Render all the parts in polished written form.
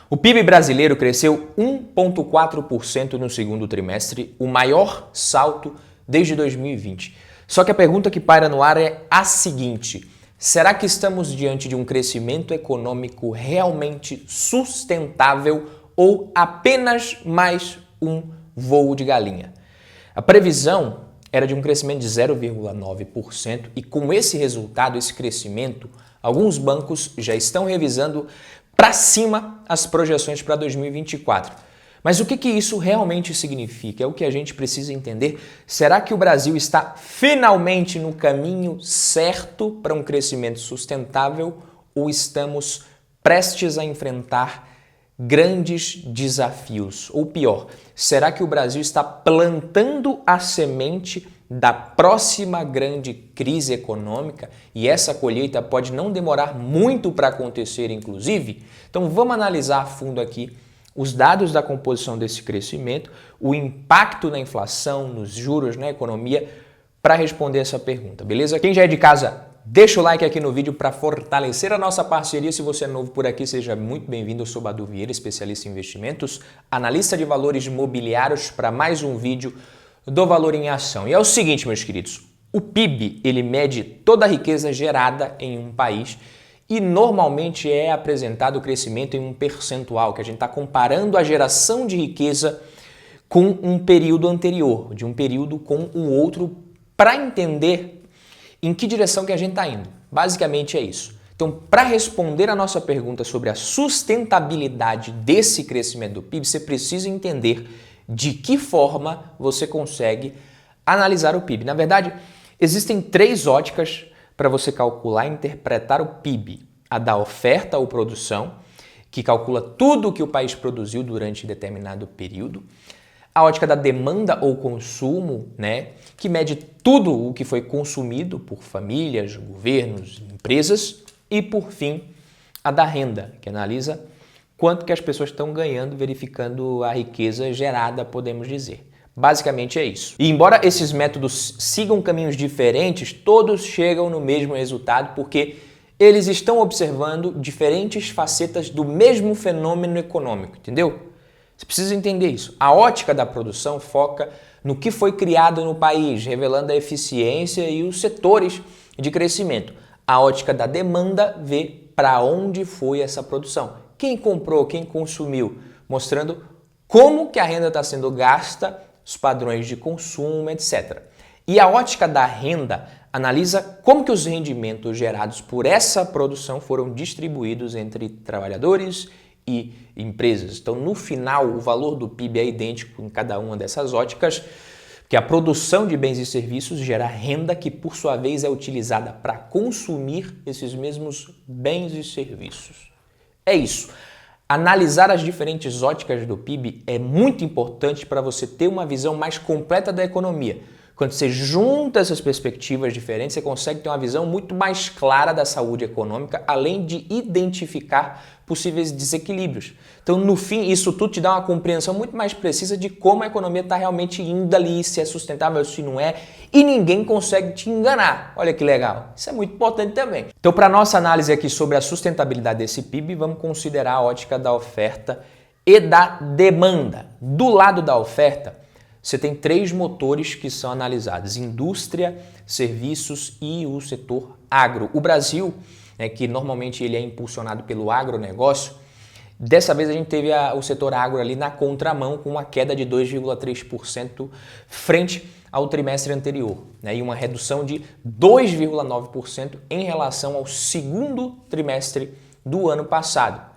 O PIB brasileiro cresceu 1,4% no segundo trimestre, o maior salto desde 2020. Só que a pergunta que paira no ar é a seguinte: será que estamos diante de um crescimento econômico realmente sustentável ou apenas mais um voo de galinha? A previsão era de um crescimento de 0,9% e com esse resultado, esse crescimento, alguns bancos já estão revisando para cima as projeções para 2024. Mas o que isso realmente significa? É o que a gente precisa entender. Será que o Brasil está finalmente no caminho certo para um crescimento sustentável ou estamos prestes a enfrentar grandes desafios? Ou pior, será que o Brasil está plantando a semente da próxima grande crise econômica e essa colheita pode não demorar muito para acontecer, inclusive? Então vamos analisar a fundo aqui os dados da composição desse crescimento, o impacto na inflação, nos juros, na economia, para responder essa pergunta, beleza? Quem já é de casa, deixa o like aqui no vídeo para fortalecer a nossa parceria. Se você é novo por aqui, seja muito bem-vindo. Eu sou Badu Vieira, especialista em investimentos, analista de valores imobiliários, para mais um vídeo do Valor em Ação. E é o seguinte, meus queridos, o PIB, ele mede toda a riqueza gerada em um país e normalmente é apresentado o crescimento em um percentual, que a gente está comparando a geração de riqueza com um período anterior, de um período com o outro, para entender em que direção que a gente está indo. Basicamente é isso. Então, para responder a nossa pergunta sobre a sustentabilidade desse crescimento do PIB, você precisa entender de que forma você consegue analisar o PIB. Na verdade, existem três óticas para você calcular e interpretar o PIB. A da oferta ou produção, que calcula tudo o que o país produziu durante determinado período. A ótica da demanda ou consumo, que mede tudo o que foi consumido por famílias, governos, empresas. E, por fim, a da renda, que analisa quanto que as pessoas estão ganhando, verificando a riqueza gerada, podemos dizer. Basicamente é isso. E embora esses métodos sigam caminhos diferentes, todos chegam no mesmo resultado porque eles estão observando diferentes facetas do mesmo fenômeno econômico, entendeu? Você precisa entender isso. A ótica da produção foca no que foi criado no país, revelando a eficiência e os setores de crescimento. A ótica da demanda vê para onde foi essa produção. Quem comprou, quem consumiu, mostrando como que a renda está sendo gasta, os padrões de consumo, etc. E a ótica da renda analisa como que os rendimentos gerados por essa produção foram distribuídos entre trabalhadores e empresas. Então, no final, o valor do PIB é idêntico em cada uma dessas óticas, que a produção de bens e serviços gera renda que, por sua vez, é utilizada para consumir esses mesmos bens e serviços. É isso. Analisar as diferentes óticas do PIB é muito importante para você ter uma visão mais completa da economia. Quando você junta essas perspectivas diferentes, você consegue ter uma visão muito mais clara da saúde econômica, além de identificar possíveis desequilíbrios. Então, no fim, isso tudo te dá uma compreensão muito mais precisa de como a economia está realmente indo ali, se é sustentável, se não é, e ninguém consegue te enganar. Olha que legal. Isso é muito importante também. Então, para a nossa análise aqui sobre a sustentabilidade desse PIB, vamos considerar a ótica da oferta e da demanda. Do lado da oferta, você tem três motores que são analisados: indústria, serviços e o setor agro. O Brasil, que normalmente ele é impulsionado pelo agronegócio, dessa vez a gente teve o setor agro ali na contramão, com uma queda de 2,3% frente ao trimestre anterior, e uma redução de 2,9% em relação ao segundo trimestre do ano passado.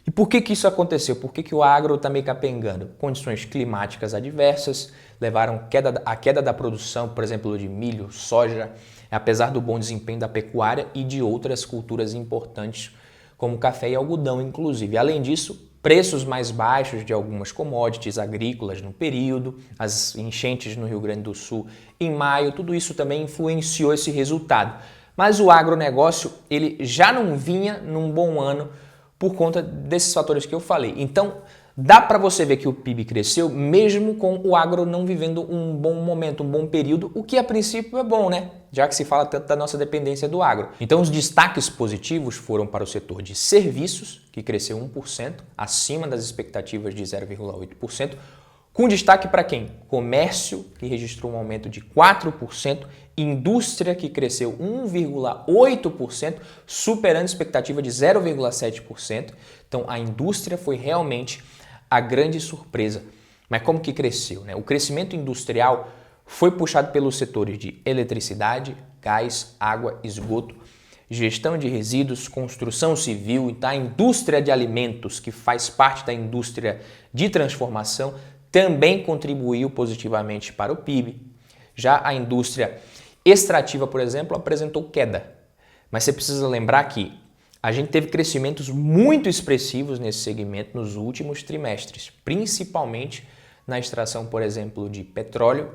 E por que isso aconteceu? Por que o agro está meio capengando? Condições climáticas adversas levaram à queda da produção, por exemplo, de milho, soja, apesar do bom desempenho da pecuária e de outras culturas importantes, como café e algodão, inclusive. Além disso, preços mais baixos de algumas commodities agrícolas no período, as enchentes no Rio Grande do Sul em maio, tudo isso também influenciou esse resultado. Mas o agronegócio, ele já não vinha num bom ano por conta desses fatores que eu falei. Então, dá para você ver que o PIB cresceu mesmo com o agro não vivendo um bom momento, um bom período, o que a princípio é bom, né? Já que se fala tanto da nossa dependência do agro. Então os destaques positivos foram para o setor de serviços, que cresceu 1%, acima das expectativas de 0,8%, com destaque para quem? Comércio, que registrou um aumento de 4%, indústria, que cresceu 1,8%, superando a expectativa de 0,7%. Então, a indústria foi realmente a grande surpresa. Mas como que cresceu, né? O crescimento industrial foi puxado pelos setores de eletricidade, gás, água, esgoto, gestão de resíduos, construção civil e a indústria de alimentos, que faz parte da indústria de transformação, também contribuiu positivamente para o PIB. Já a indústria extrativa, por exemplo, apresentou queda. Mas você precisa lembrar que a gente teve crescimentos muito expressivos nesse segmento nos últimos trimestres, principalmente na extração, por exemplo, de petróleo,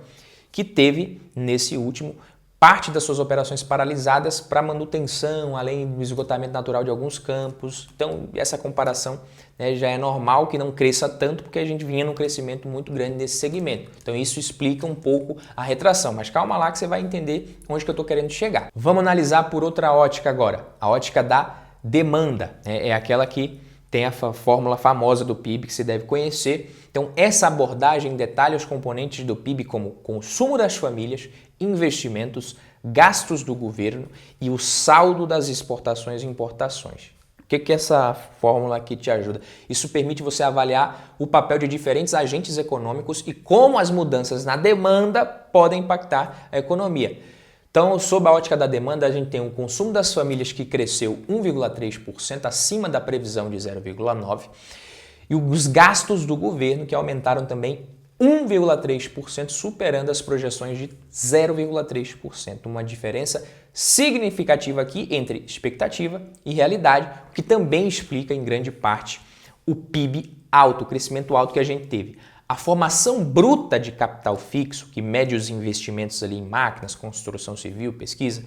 que teve nesse último parte das suas operações paralisadas para manutenção, além do esgotamento natural de alguns campos. Então, essa comparação, né, já é normal que não cresça tanto, porque a gente vinha num crescimento muito grande nesse segmento. Então, isso explica um pouco a retração. Mas calma lá que você vai entender onde que eu estou querendo chegar. Vamos analisar por outra ótica agora, a ótica da demanda. É aquela que tem a fórmula famosa do PIB que você deve conhecer. Então, essa abordagem detalha os componentes do PIB como consumo das famílias, investimentos, gastos do governo e o saldo das exportações e importações. O que essa fórmula aqui te ajuda? Isso permite você avaliar o papel de diferentes agentes econômicos e como as mudanças na demanda podem impactar a economia. Então, sob a ótica da demanda, a gente tem o consumo das famílias que cresceu 1,3%, acima da previsão de 0,9%, e os gastos do governo, que aumentaram também 1,3%, superando as projeções de 0,3%. Uma diferença significativa aqui entre expectativa e realidade, o que também explica em grande parte o PIB alto, o crescimento alto que a gente teve. A formação bruta de capital fixo, que mede os investimentos ali em máquinas, construção civil, pesquisa,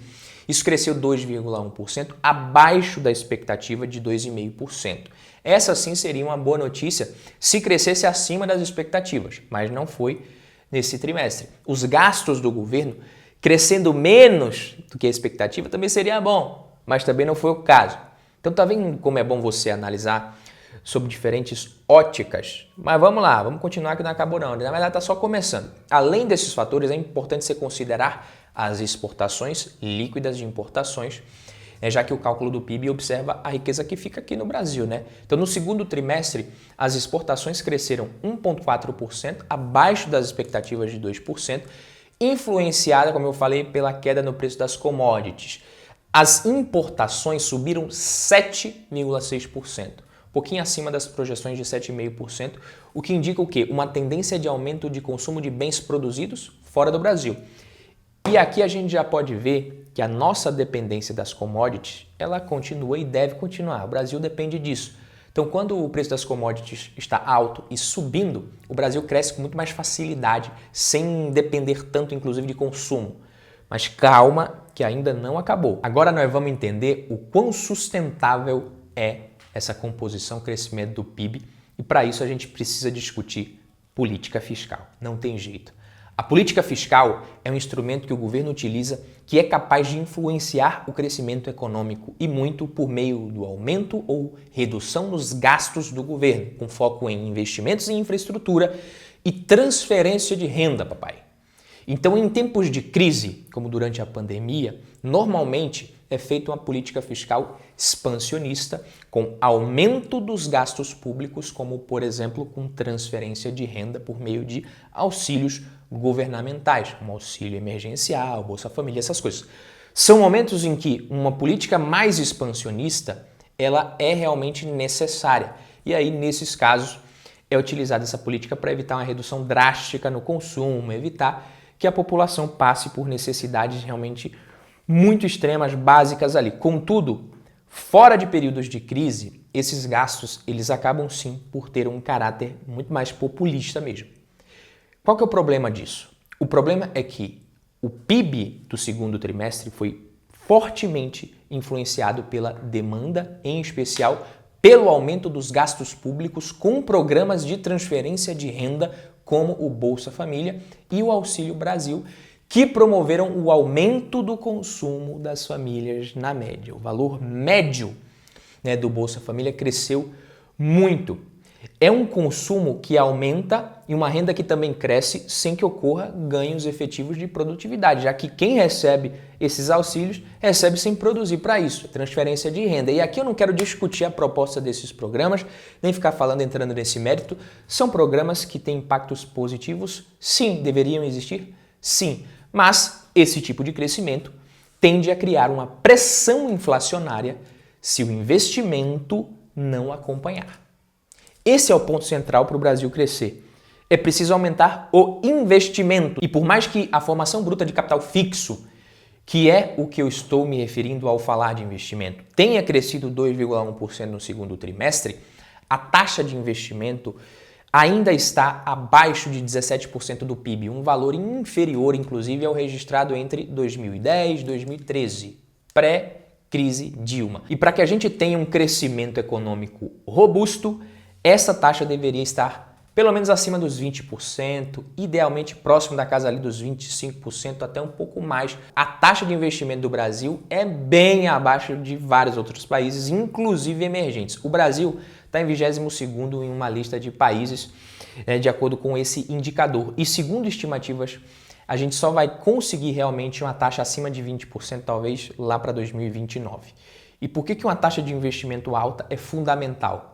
isso cresceu 2,1%, abaixo da expectativa de 2,5%. Essa sim seria uma boa notícia se crescesse acima das expectativas, mas não foi nesse trimestre. Os gastos do governo crescendo menos do que a expectativa também seria bom, mas também não foi o caso. Então tá vendo como é bom você analisar sobre diferentes óticas? Mas vamos lá, vamos continuar que não acabou não, na verdade está só começando. Além desses fatores, é importante você considerar as exportações líquidas de importações, já que o cálculo do PIB observa a riqueza que fica aqui no Brasil, né? Então, no segundo trimestre, as exportações cresceram 1,4%, abaixo das expectativas de 2%, influenciada, como eu falei, pela queda no preço das commodities. As importações subiram 7,6%. Um pouquinho acima das projeções de 7,5%, o que indica o quê? Uma tendência de aumento de consumo de bens produzidos fora do Brasil. E aqui a gente já pode ver que a nossa dependência das commodities, ela continua e deve continuar. O Brasil depende disso. Então, quando o preço das commodities está alto e subindo, o Brasil cresce com muito mais facilidade, sem depender tanto, inclusive, de consumo. Mas calma, que ainda não acabou. Agora nós vamos entender o quão sustentável é essa composição, crescimento do PIB, e para isso a gente precisa discutir política fiscal. Não tem jeito. A política fiscal é um instrumento que o governo utiliza que é capaz de influenciar o crescimento econômico e muito por meio do aumento ou redução nos gastos do governo, com foco em investimentos em infraestrutura e transferência de renda, papai. Então, em tempos de crise, como durante a pandemia, normalmente é feita uma política fiscal expansionista com aumento dos gastos públicos, como, por exemplo, com transferência de renda por meio de auxílios governamentais, como auxílio emergencial, Bolsa Família, essas coisas. São momentos em que uma política mais expansionista, ela é realmente necessária. E aí, nesses casos, é utilizada essa política para evitar uma redução drástica no consumo, evitar que a população passe por necessidades realmente muito extremas, básicas ali. Contudo, fora de períodos de crise, esses gastos eles acabam sim por ter um caráter muito mais populista mesmo. Qual que é o problema disso? O problema é que o PIB do segundo trimestre foi fortemente influenciado pela demanda, em especial pelo aumento dos gastos públicos com programas de transferência de renda como o Bolsa Família e o Auxílio Brasil, que promoveram o aumento do consumo das famílias na média. O valor médio, do Bolsa Família cresceu muito. É um consumo que aumenta e uma renda que também cresce sem que ocorra ganhos efetivos de produtividade, já que quem recebe esses auxílios recebe sem produzir para isso, transferência de renda. E aqui eu não quero discutir a proposta desses programas, nem ficar entrando nesse mérito. São programas que têm impactos positivos? Sim. Deveriam existir? Sim. Mas esse tipo de crescimento tende a criar uma pressão inflacionária se o investimento não acompanhar. Esse é o ponto central para o Brasil crescer. É preciso aumentar o investimento. E por mais que a formação bruta de capital fixo, que é o que eu estou me referindo ao falar de investimento, tenha crescido 2,1% no segundo trimestre, a taxa de investimento ainda está abaixo de 17% do PIB, um valor inferior, inclusive, ao registrado entre 2010 e 2013, pré-crise Dilma. E para que a gente tenha um crescimento econômico robusto, essa taxa deveria estar pelo menos acima dos 20%, idealmente próximo da casa ali dos 25%, até um pouco mais. A taxa de investimento do Brasil é bem abaixo de vários outros países, inclusive emergentes. O Brasil está em 22º em uma lista de países, de acordo com esse indicador. E segundo estimativas, a gente só vai conseguir realmente uma taxa acima de 20%, talvez lá para 2029. E por que uma taxa de investimento alta é fundamental?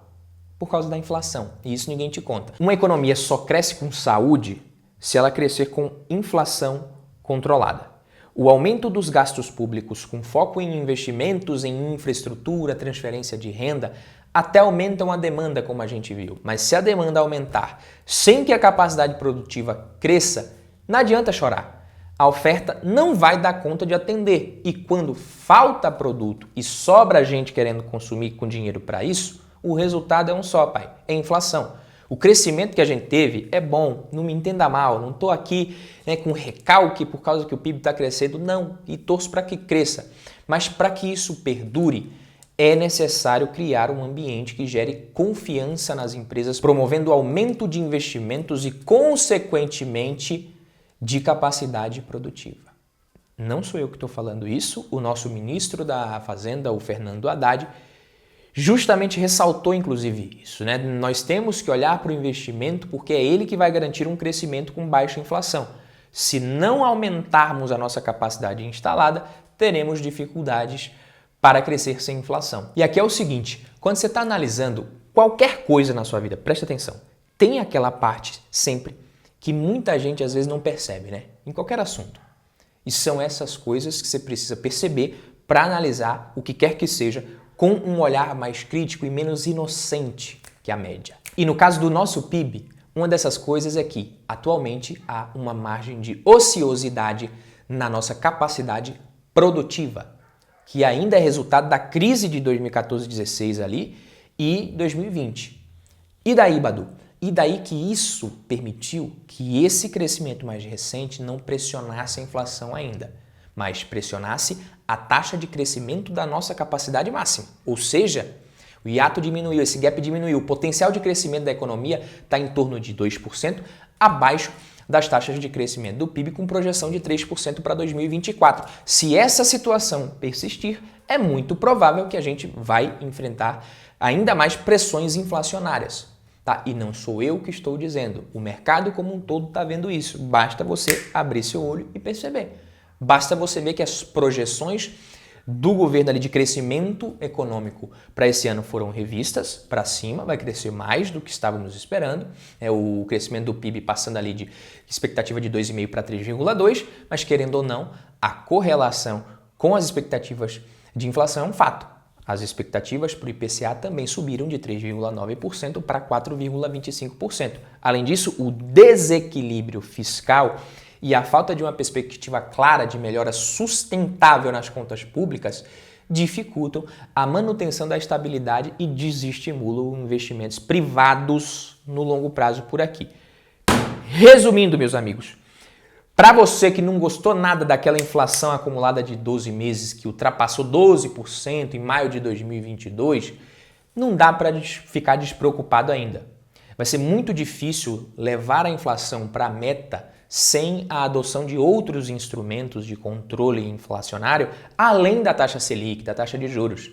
Por causa da inflação, e isso ninguém te conta. Uma economia só cresce com saúde se ela crescer com inflação controlada. O aumento dos gastos públicos com foco em investimentos em infraestrutura, transferência de renda, até aumentam a demanda, como a gente viu. Mas se a demanda aumentar sem que a capacidade produtiva cresça, não adianta chorar. A oferta não vai dar conta de atender. E quando falta produto e sobra gente querendo consumir com dinheiro para isso, o resultado é um só, pai, é inflação. O crescimento que a gente teve é bom, não me entenda mal, não estou aqui com recalque por causa que o PIB está crescendo, não, e torço para que cresça. Mas para que isso perdure, é necessário criar um ambiente que gere confiança nas empresas, promovendo o aumento de investimentos e, consequentemente, de capacidade produtiva. Não sou eu que estou falando isso, o nosso ministro da Fazenda, o Fernando Haddad, justamente ressaltou, inclusive, isso. Nós temos que olhar para o investimento porque é ele que vai garantir um crescimento com baixa inflação. Se não aumentarmos a nossa capacidade instalada, teremos dificuldades para crescer sem inflação. E aqui é o seguinte, quando você está analisando qualquer coisa na sua vida, preste atenção, tem aquela parte sempre que muita gente às vezes não percebe, em qualquer assunto. E são essas coisas que você precisa perceber para analisar o que quer que seja com um olhar mais crítico e menos inocente que a média. E no caso do nosso PIB, uma dessas coisas é que, atualmente, há uma margem de ociosidade na nossa capacidade produtiva, que ainda é resultado da crise de 2014-16 ali e 2020. E daí, Badu? E daí que isso permitiu que esse crescimento mais recente não pressionasse a inflação ainda, mas pressionasse a taxa de crescimento da nossa capacidade máxima. Ou seja, o hiato diminuiu, esse gap diminuiu, o potencial de crescimento da economia está em torno de 2%, abaixo das taxas de crescimento do PIB, com projeção de 3% para 2024. Se essa situação persistir, é muito provável que a gente vai enfrentar ainda mais pressões inflacionárias. Tá? E não sou eu que estou dizendo, o mercado como um todo está vendo isso. Basta você abrir seu olho e perceber. Basta você ver que as projeções do governo ali de crescimento econômico para esse ano foram revistas para cima, vai crescer mais do que estávamos esperando. O crescimento do PIB passando ali de expectativa de 2,5 para 3,2, mas querendo ou não, a correlação com as expectativas de inflação é um fato. As expectativas para o IPCA também subiram de 3,9% para 4,25%. Além disso, o desequilíbrio fiscal e a falta de uma perspectiva clara de melhora sustentável nas contas públicas dificultam a manutenção da estabilidade e desestimulam investimentos privados no longo prazo por aqui. Resumindo, meus amigos, para você que não gostou nada daquela inflação acumulada de 12 meses que ultrapassou 12% em maio de 2022, não dá para ficar despreocupado ainda. Vai ser muito difícil levar a inflação para a meta sem a adoção de outros instrumentos de controle inflacionário, além da taxa Selic, da taxa de juros.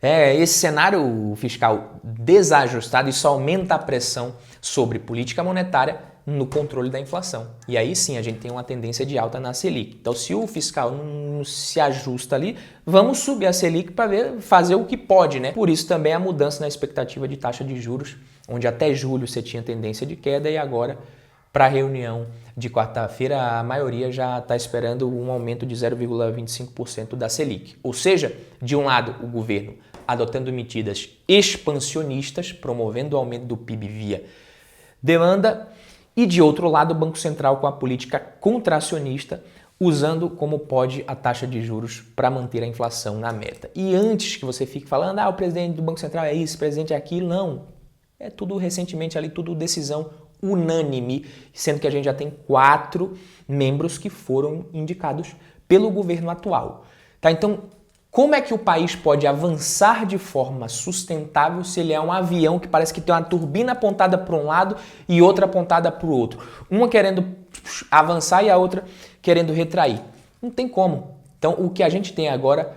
Esse cenário fiscal desajustado, isso aumenta a pressão sobre política monetária no controle da inflação. E aí sim a gente tem uma tendência de alta na Selic. Então, se o fiscal não se ajusta ali, vamos subir a Selic para fazer o que pode, né? Por isso também a mudança na expectativa de taxa de juros, onde até julho você tinha tendência de queda e agora, para a reunião de quarta-feira, a maioria já está esperando um aumento de 0,25% da Selic. Ou seja, de um lado, o governo adotando medidas expansionistas, promovendo o aumento do PIB via demanda, e de outro lado, o Banco Central com a política contracionista, usando como pode a taxa de juros para manter a inflação na meta. E antes que você fique falando, o presidente do Banco Central é isso, o presidente é aquilo, não. É tudo recentemente ali, tudo decisão unânime, sendo que a gente já tem 4 membros que foram indicados pelo governo atual. Tá? Então, como é que o país pode avançar de forma sustentável se ele é um avião que parece que tem uma turbina apontada para um lado e outra apontada para o outro? Uma querendo avançar e a outra querendo retrair. Não tem como. Então, o que a gente tem agora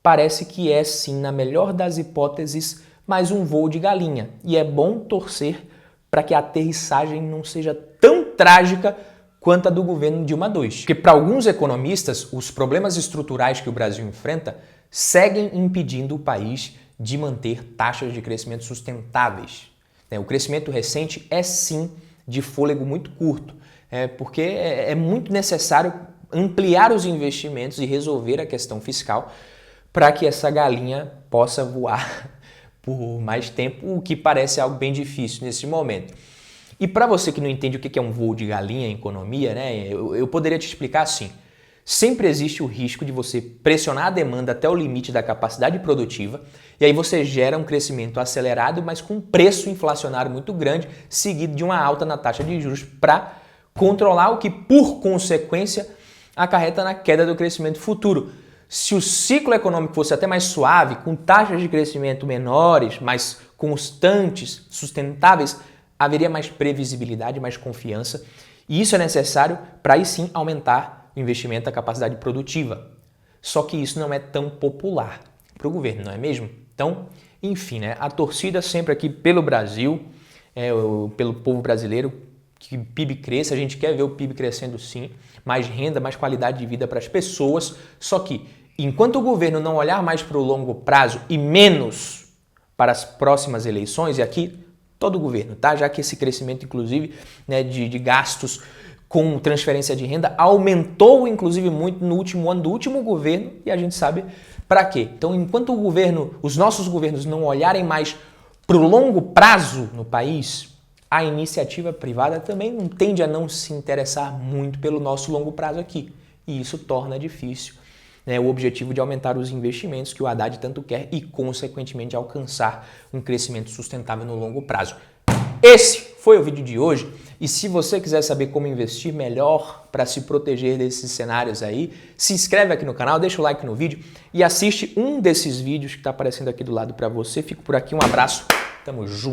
parece que é, sim, na melhor das hipóteses, mais um voo de galinha. E é bom torcer para que a aterrissagem não seja tão trágica quanto a do governo Dilma II. Porque para alguns economistas, os problemas estruturais que o Brasil enfrenta seguem impedindo o país de manter taxas de crescimento sustentáveis. O crescimento recente é sim de fôlego muito curto, porque é muito necessário ampliar os investimentos e resolver a questão fiscal para que essa galinha possa voar por mais tempo, o que parece algo bem difícil nesse momento. E para você que não entende o que é um voo de galinha em economia, né, eu poderia te explicar assim. Sempre existe o risco de você pressionar a demanda até o limite da capacidade produtiva e aí você gera um crescimento acelerado, mas com um preço inflacionário muito grande, seguido de uma alta na taxa de juros para controlar o que, por consequência, acarreta na queda do crescimento futuro. Se o ciclo econômico fosse até mais suave, com taxas de crescimento menores, mais constantes, sustentáveis, haveria mais previsibilidade, mais confiança. E isso é necessário para aí sim aumentar o investimento da capacidade produtiva. Só que isso não é tão popular para o governo, não é mesmo? Então, enfim, né? A torcida sempre aqui pelo Brasil, pelo povo brasileiro, que o PIB cresça, a gente quer ver o PIB crescendo sim, mais renda, mais qualidade de vida para as pessoas, só que enquanto o governo não olhar mais para o longo prazo e menos para as próximas eleições, e aqui todo o governo, tá? Já que esse crescimento, inclusive, né, de gastos com transferência de renda aumentou, inclusive, muito no último ano do último governo, e a gente sabe para quê. Então, enquanto o governo, os nossos governos não olharem mais para o longo prazo no país, a iniciativa privada também não tende a não se interessar muito pelo nosso longo prazo aqui. E isso torna difícil, né, o objetivo de aumentar os investimentos que o Haddad tanto quer e, consequentemente, alcançar um crescimento sustentável no longo prazo. Esse foi o vídeo de hoje. E se você quiser saber como investir melhor para se proteger desses cenários aí, se inscreve aqui no canal, deixa o like no vídeo e assiste um desses vídeos que está aparecendo aqui do lado para você. Fico por aqui, um abraço, tamo junto.